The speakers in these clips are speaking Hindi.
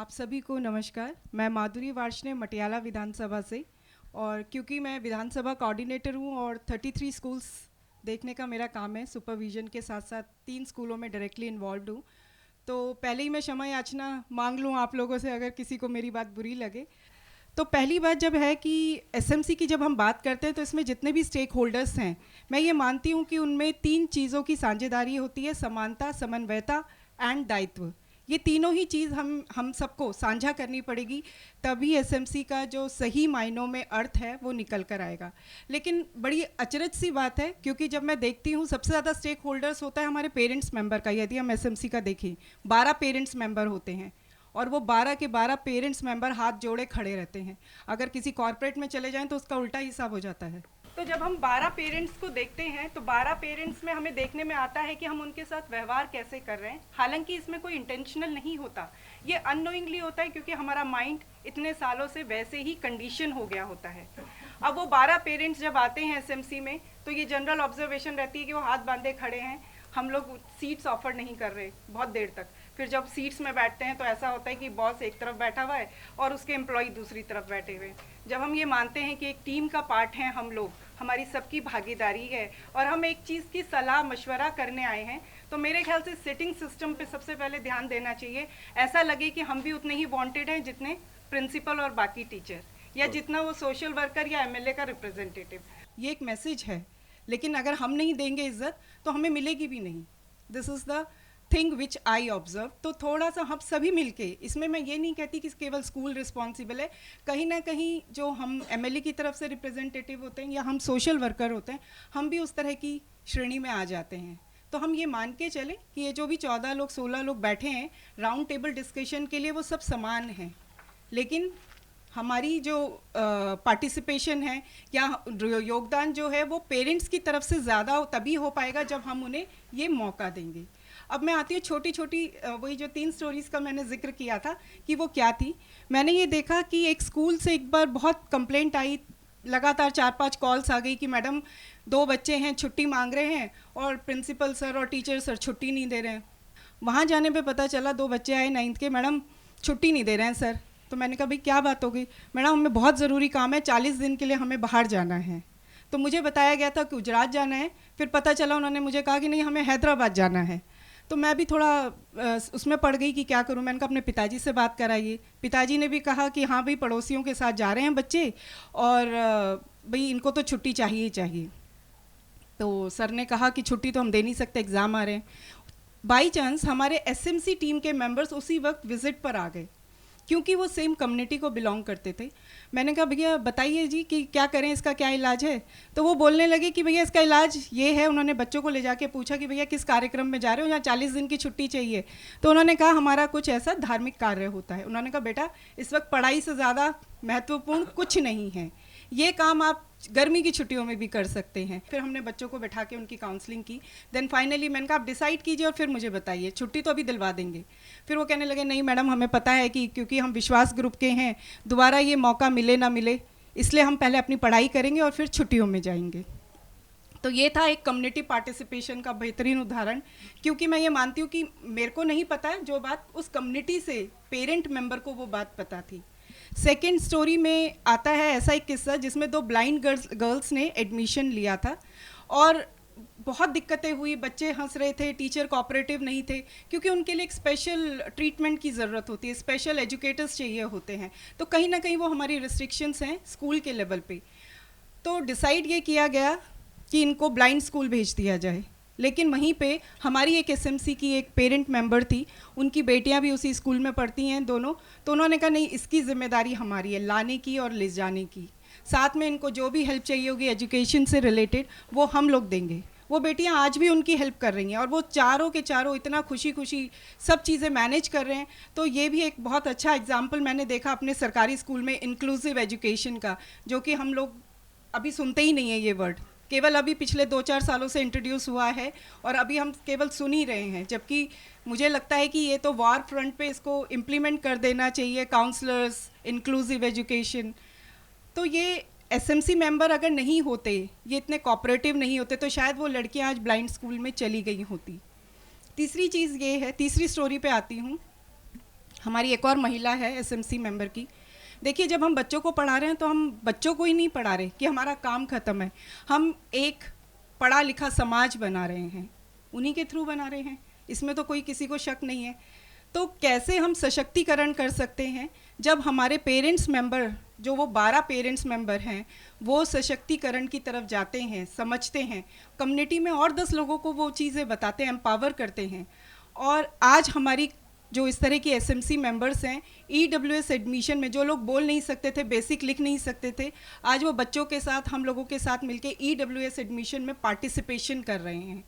आप सभी को नमस्कार। मैं माधुरी वार्ष्णेय मटियाला विधानसभा से, और क्योंकि मैं विधानसभा कोऑर्डिनेटर हूँ और 33 स्कूल्स देखने का मेरा काम है, सुपरविजन के साथ साथ 3 स्कूलों में डायरेक्टली इन्वॉल्व हूँ। तो पहले ही मैं क्षमा याचना मांग लूँ आप लोगों से अगर किसी को मेरी बात बुरी लगे। तो पहली बात जब है कि एसएमसी की जब हम बात करते हैं तो इसमें जितने भी स्टेक होल्डर्स हैं, मैं ये मानती हूँ कि उनमें 3 चीज़ों की साझेदारी होती है: समानता, समन्वयता एंड दायित्व। ये तीनों ही चीज़ हम सबको साझा करनी पड़ेगी, तभी एसएमसी का जो सही मायनों में अर्थ है वो निकल कर आएगा। लेकिन बड़ी अचरज सी बात है, क्योंकि जब मैं देखती हूँ सबसे ज़्यादा स्टेक होल्डर्स होता है हमारे पेरेंट्स मेंबर का। यदि हम एसएमसी का देखें, 12 पेरेंट्स मेंबर होते हैं और वो 12 के 12 पेरेंट्स मेंबर हाथ जोड़े खड़े रहते हैं। अगर किसी कॉर्पोरेट में चले जाएं तो उसका उल्टा हिसाब हो जाता है। तो जब हम 12 पेरेंट्स को देखते हैं तो 12 पेरेंट्स में हमें देखने में आता है कि हम उनके साथ व्यवहार कैसे कर रहे हैं। हालांकि इसमें कोई इंटेंशनल नहीं होता, ये अननोइंगली होता है, क्योंकि हमारा माइंड इतने सालों से वैसे ही कंडीशन हो गया होता है। अब वो 12 पेरेंट्स जब आते हैं एसएमसी में तो ये जनरल ऑब्जर्वेशन रहती है कि वो हाथ बांधे खड़े हैं, हम लोग सीट्स ऑफर नहीं कर रहे बहुत देर तक। फिर जब सीट्स में बैठते हैं तो ऐसा होता है कि बॉस एक तरफ बैठा हुआ है और उसके एम्प्लॉय दूसरी तरफ बैठे हुए हैं। जब हम ये मानते हैं कि एक टीम का पार्ट हैं हम लोग, हमारी सबकी भागीदारी है और हम एक चीज़ की सलाह मशवरा करने आए हैं, तो मेरे ख्याल से सिटिंग सिस्टम पे सबसे पहले ध्यान देना चाहिए। ऐसा लगे कि हम भी उतने ही वांटेड हैं जितने प्रिंसिपल और बाकी टीचर, या जितना वो सोशल वर्कर या एमएलए का रिप्रेजेंटेटिव। ये एक मैसेज है, लेकिन अगर हम नहीं देंगे इज्जत तो हमें मिलेगी भी नहीं। This is the thing which I observe. तो थोड़ा सा हम सभी मिलके, इसमें मैं ये नहीं कहती कि केवल स्कूल रिस्पॉन्सिबल है, कहीं ना कहीं जो हम एमएलए की तरफ से रिप्रेजेंटेटिव होते हैं या हम सोशल वर्कर होते हैं, हम भी उस तरह की श्रेणी में आ जाते हैं। तो हम ये मान के चलें कि ये जो भी 14 लोग 16 लोग बैठे हैं राउंड टेबल डिस्कशन के लिए, वो सब समान हैं, लेकिन हमारी जो पार्टिसिपेशन है या योगदान जो है वो पेरेंट्स की तरफ से ज़्यादा तभी हो पाएगा जब हम उन्हें ये मौका देंगे। अब मैं आती हूँ छोटी छोटी, वही जो 3 स्टोरीज़ का मैंने जिक्र किया था कि वो क्या थी। मैंने ये देखा कि एक स्कूल से एक बार बहुत कंप्लेंट आई, लगातार 4-5 कॉल्स आ गई कि मैडम 2 बच्चे हैं छुट्टी मांग रहे हैं और प्रिंसिपल सर और टीचर सर छुट्टी नहीं दे रहे हैं। वहाँ जाने पे पता चला 2 बच्चे आए 9th के, मैडम छुट्टी नहीं दे रहे हैं सर। तो मैंने कहा भाई क्या बात हो गई? मैडम हमें बहुत ज़रूरी काम है, 40 दिन के लिए हमें बाहर जाना है। तो मुझे बताया गया था कि गुजरात जाना है, फिर पता चला उन्होंने मुझे कहा कि नहीं हमें हैदराबाद जाना है। तो मैं भी थोड़ा उसमें पड़ गई कि क्या करूं। मैंने कहा अपने पिताजी से बात कराइए। पिताजी ने भी कहा कि हाँ भाई पड़ोसियों के साथ जा रहे हैं बच्चे और भाई इनको तो छुट्टी चाहिए ही चाहिए। तो सर ने कहा कि छुट्टी तो हम दे नहीं सकते, एग्ज़ाम आ रहे हैं। बाई चांस हमारे एसएमसी टीम के मेंबर्स उसी वक्त विजिट पर आ गए, क्योंकि वो सेम कम्युनिटी को बिलोंग करते थे। मैंने कहा भैया बताइए जी कि क्या करें, इसका क्या इलाज है? तो वो बोलने लगे कि भैया इसका इलाज ये है। उन्होंने बच्चों को ले जाके पूछा कि भैया किस कार्यक्रम में जा रहे हो, यहाँ 40 दिन की छुट्टी चाहिए। तो उन्होंने कहा हमारा कुछ ऐसा धार्मिक कार्य होता है। उन्होंने कहा बेटा इस वक्त पढ़ाई से ज़्यादा महत्वपूर्ण कुछ नहीं है, ये काम आप गर्मी की छुट्टियों में भी कर सकते हैं। फिर हमने बच्चों को बैठा के उनकी काउंसलिंग की। देन फाइनली मैंने कहा आप डिसाइड कीजिए और फिर मुझे बताइए, छुट्टी तो अभी दिलवा देंगे। फिर वो कहने लगे नहीं मैडम हमें पता है कि क्योंकि हम विश्वास ग्रुप के हैं, दोबारा ये मौका मिले ना मिले, इसलिए हम पहले अपनी पढ़ाई करेंगे और फिर छुट्टियों में जाएंगे। तो ये था एक कम्युनिटी पार्टिसिपेशन का बेहतरीन उदाहरण, क्योंकि मैं ये मानती हूँ कि मेरे को नहीं पता है जो बात उस कम्युनिटी से पेरेंट मेंबर को वो बात पता थी। सेकेंड स्टोरी में आता है ऐसा एक किस्सा जिसमें 2 ब्लाइंड गर्ल्स ने एडमिशन लिया था और बहुत दिक्कतें हुई। बच्चे हंस रहे थे, टीचर कोऑपरेटिव नहीं थे, क्योंकि उनके लिए एक स्पेशल ट्रीटमेंट की ज़रूरत होती है, स्पेशल एजुकेटर्स चाहिए होते हैं। तो कहीं ना कहीं वो हमारी रिस्ट्रिक्शंस हैं स्कूल के लेवल पे। तो डिसाइड ये किया गया कि इनको ब्लाइंड स्कूल भेज दिया जाए। लेकिन वहीं पे हमारी एक एसएमसी की एक पेरेंट मेंबर थी, उनकी बेटियां भी उसी स्कूल में पढ़ती हैं दोनों। तो उन्होंने कहा नहीं इसकी जिम्मेदारी हमारी है, लाने की और ले जाने की, साथ में इनको जो भी हेल्प चाहिए होगी एजुकेशन से रिलेटेड वो हम लोग देंगे। वो बेटियां आज भी उनकी हेल्प कर रही हैं और वो चारों के चारों इतना खुशी खुशी सब चीज़ें मैनेज कर रहे हैं। तो ये भी एक बहुत अच्छा एग्जाम्पल मैंने देखा अपने सरकारी स्कूल में इंक्लूसिव एजुकेशन का, जो कि हम लोग अभी सुनते ही नहीं है ये वर्ड, केवल अभी पिछले 2-4 सालों से इंट्रोड्यूस हुआ है और अभी हम केवल सुन ही रहे हैं। जबकि मुझे लगता है कि ये तो वार फ्रंट पे इसको इम्प्लीमेंट कर देना चाहिए, काउंसलर्स, इंक्लूसिव एजुकेशन। तो ये एसएमसी मेंबर अगर नहीं होते, ये इतने कोऑपरेटिव नहीं होते, तो शायद वो लड़कियां आज ब्लाइंड स्कूल में चली गई होती। तीसरी चीज़ ये है, तीसरी स्टोरी पे आती हूँ। हमारी एक और महिला है एसएमसी मेंबर की। देखिए, जब हम बच्चों को पढ़ा रहे हैं तो हम बच्चों को ही नहीं पढ़ा रहे कि हमारा काम ख़त्म है, हम एक पढ़ा लिखा समाज बना रहे हैं, उन्हीं के थ्रू बना रहे हैं, इसमें तो कोई किसी को शक नहीं है। तो कैसे हम सशक्तिकरण कर सकते हैं जब हमारे पेरेंट्स मेंबर, जो वो 12 पेरेंट्स मेंबर हैं, वो सशक्तिकरण की तरफ जाते हैं, समझते हैं, कम्युनिटी में और 10 लोगों को वो चीज़ें बताते हैं, एम्पावर करते हैं। और आज हमारी जो इस तरह की एसएमसी मेंबर्स हैं, ईडब्ल्यूएस एडमिशन में जो लोग बोल नहीं सकते थे, बेसिक लिख नहीं सकते थे, आज वो बच्चों के साथ, हम लोगों के साथ मिलके ईडब्ल्यूएस एडमिशन में पार्टिसिपेशन कर रहे हैं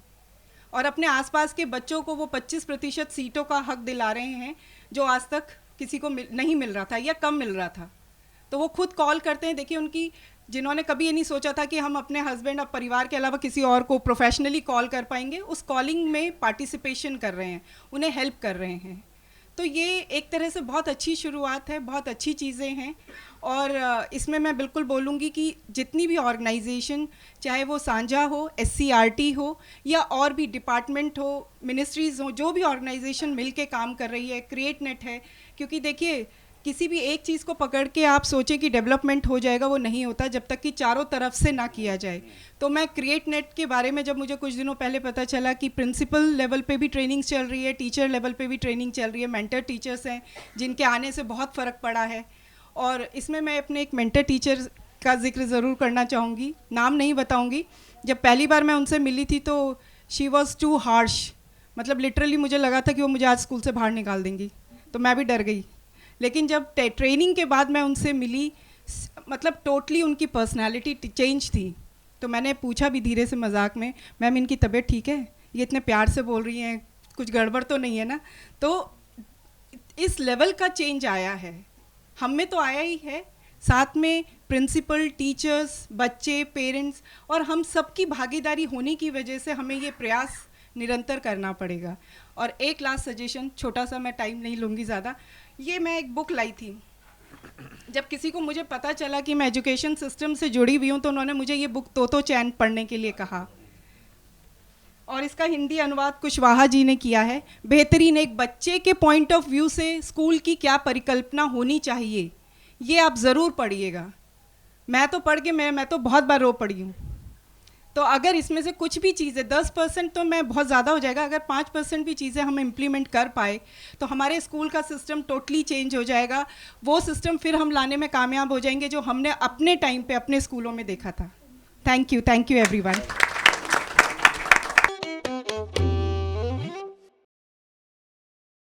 और अपने आसपास के बच्चों को वो 25% सीटों का हक दिला रहे हैं जो आज तक किसी को नहीं मिल रहा था या कम मिल रहा था। तो वो खुद कॉल करते हैं। देखिए, उनकी, जिन्होंने कभी ये नहीं सोचा था कि हम अपने हस्बैंड और परिवार के अलावा किसी और को प्रोफेशनली कॉल कर पाएंगे, उस कॉलिंग में पार्टिसिपेशन कर रहे हैं, उन्हें हेल्प कर रहे हैं। तो ये एक तरह से बहुत अच्छी शुरुआत है, बहुत अच्छी चीज़ें हैं। और इसमें मैं बिल्कुल बोलूँगी कि जितनी भी ऑर्गेनाइजेशन, चाहे वो सांझा हो, SCRT हो या और भी डिपार्टमेंट हो, मिनिस्ट्रीज़ हो, जो भी ऑर्गेनाइजेशन मिल के काम कर रही है, क्रिएट नेट है। क्योंकि देखिए, किसी भी एक चीज़ को पकड़ के आप सोचें कि डेवलपमेंट हो जाएगा, वो नहीं होता जब तक कि चारों तरफ से ना किया जाए। तो मैं क्रिएट नेट के बारे में, जब मुझे कुछ दिनों पहले पता चला कि प्रिंसिपल लेवल पे भी ट्रेनिंग चल रही है, टीचर लेवल पे भी ट्रेनिंग चल रही है, मेंटर टीचर्स हैं जिनके आने से बहुत फ़र्क पड़ा है। और इसमें मैं अपने एक मेंटर टीचर का जिक्र ज़रूर करना चाहूँगी, नाम नहीं बताऊँगी। जब पहली बार मैं उनसे मिली थी तो शी वॉज़ टू हार्श, मतलब लिटरली मुझे लगा था कि वो मुझे आज स्कूल से बाहर निकाल देंगी, तो मैं भी डर गई। लेकिन जब ट्रेनिंग के बाद मैं उनसे मिली, मतलब टोटली उनकी पर्सनालिटी चेंज थी। तो मैंने पूछा भी धीरे से मजाक में, मैम इनकी तबीयत ठीक है, ये इतने प्यार से बोल रही हैं, कुछ गड़बड़ तो नहीं है ना? तो इस लेवल का चेंज आया है, हम में तो आया ही है, साथ में प्रिंसिपल, टीचर्स, बच्चे, पेरेंट्स और हम सबकी भागीदारी होने की वजह से हमें ये प्रयास निरंतर करना पड़ेगा। और एक लास्ट सजेशन, छोटा सा, मैं टाइम नहीं लूँगी ज़्यादा। ये मैं एक बुक लाई थी, जब किसी को मुझे पता चला कि मैं एजुकेशन सिस्टम से जुड़ी हुई हूँ तो उन्होंने मुझे ये बुक तोतो चैन पढ़ने के लिए कहा, और इसका हिंदी अनुवाद कुशवाहा जी ने किया है। बेहतरीन, एक बच्चे के पॉइंट ऑफ व्यू से स्कूल की क्या परिकल्पना होनी चाहिए, ये आप ज़रूर पढ़िएगा। मैं तो पढ़ के मैं तो बहुत बार रो पड़ी हूँ। तो अगर इसमें से कुछ भी चीज़ें, 10% तो मैं बहुत ज़्यादा हो जाएगा, अगर 5% भी चीज़ें हम इम्प्लीमेंट कर पाए तो हमारे स्कूल का सिस्टम टोटली चेंज हो जाएगा। वो सिस्टम फिर हम लाने में कामयाब हो जाएंगे जो हमने अपने टाइम पे अपने स्कूलों में देखा था। Thank you everyone.